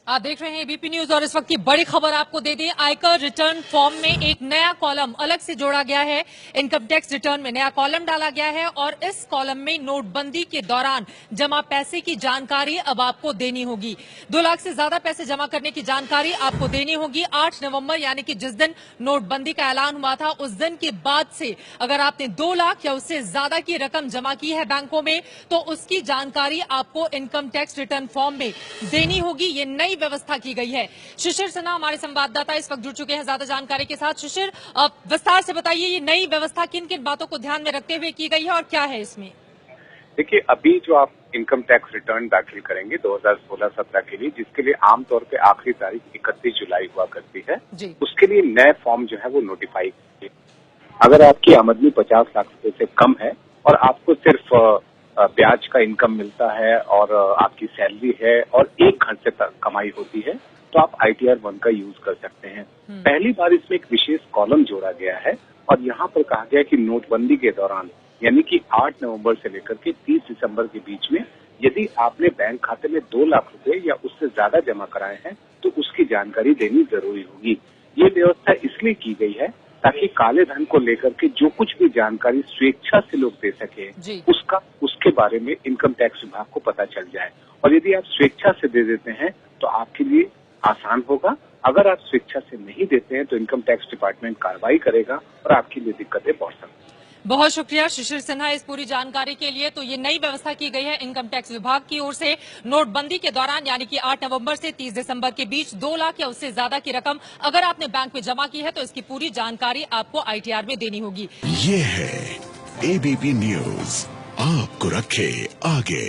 आप देख रहे हैं एबीपी न्यूज और इस वक्त की बड़ी खबर आपको दे दें। आयकर रिटर्न फॉर्म में एक नया कॉलम अलग से जोड़ा गया है। इनकम टैक्स रिटर्न में नया कॉलम डाला गया है और इस कॉलम में नोटबंदी के दौरान जमा पैसे की जानकारी अब आपको देनी होगी। 2 लाख से ज्यादा पैसे जमा करने की जानकारी आपको देनी होगी। 8 नवंबर यानी कि जिस दिन नोटबंदी का ऐलान हुआ था उस दिन के बाद से अगर आपने 2 लाख या उससे ज्यादा की रकम जमा की है बैंकों में तो उसकी जानकारी आपको इनकम टैक्स रिटर्न फॉर्म में देनी होगी। ये नई व्यवस्था की गई है। शिशिर सिन्हा हमारे संवाददाता इस वक्त जुड़ चुके हैं ज्यादा जानकारी के साथ। शिशिर, विस्तार से बताइए ये नई व्यवस्था किन किन बातों को ध्यान में रखते हुए की गई है और क्या है इसमें? देखिए, अभी जो आप इनकम टैक्स रिटर्न दाखिल करेंगे 2016-17 के लिए, जिसके लिए आमतौर पे आखिरी तारीख 31 जुलाई हुआ करती है, उसके लिए नए फॉर्म जो है वो नोटिफाई किए। अगर आपकी आमदनी 50 लाख रुपए से कम है और आपको सिर्फ ब्याज का इनकम मिलता है और आपकी सैलरी है और 1 घंटे तक कमाई होती है, तो आप ITR 1 का यूज कर सकते हैं। पहली बार इसमें एक विशेष कॉलम जोड़ा गया है और यहाँ पर कहा गया कि नोटबंदी के दौरान यानी कि 8 नवंबर से लेकर के 30 दिसंबर के बीच में यदि आपने बैंक खाते में 2 लाख रुपए या उससे ज्यादा जमा कराए हैं तो उसकी जानकारी देनी जरूरी होगी। ये व्यवस्था इसलिए की गई है ताकि काले धन को लेकर के जो कुछ भी जानकारी स्वेच्छा से लोग दे सके उसके बारे में इनकम टैक्स विभाग को पता चल जाए। और यदि आप स्वेच्छा से दे देते हैं तो आपके लिए आसान होगा। अगर आप स्वेच्छा से नहीं देते हैं तो इनकम टैक्स डिपार्टमेंट कार्रवाई करेगा और आपके लिए दिक्कतें बढ़ सकती हैं। बहुत शुक्रिया शिशिर सिन्हा इस पूरी जानकारी के लिए। तो ये नई व्यवस्था की गई है इनकम टैक्स विभाग की ओर से। नोटबंदी के दौरान यानी कि 8 नवंबर से 30 दिसंबर के बीच 2 लाख या उससे ज्यादा की रकम अगर आपने बैंक में जमा की है तो इसकी पूरी जानकारी आपको ITR में देनी होगी। ये है एबीपी न्यूज, आपको रखे आगे।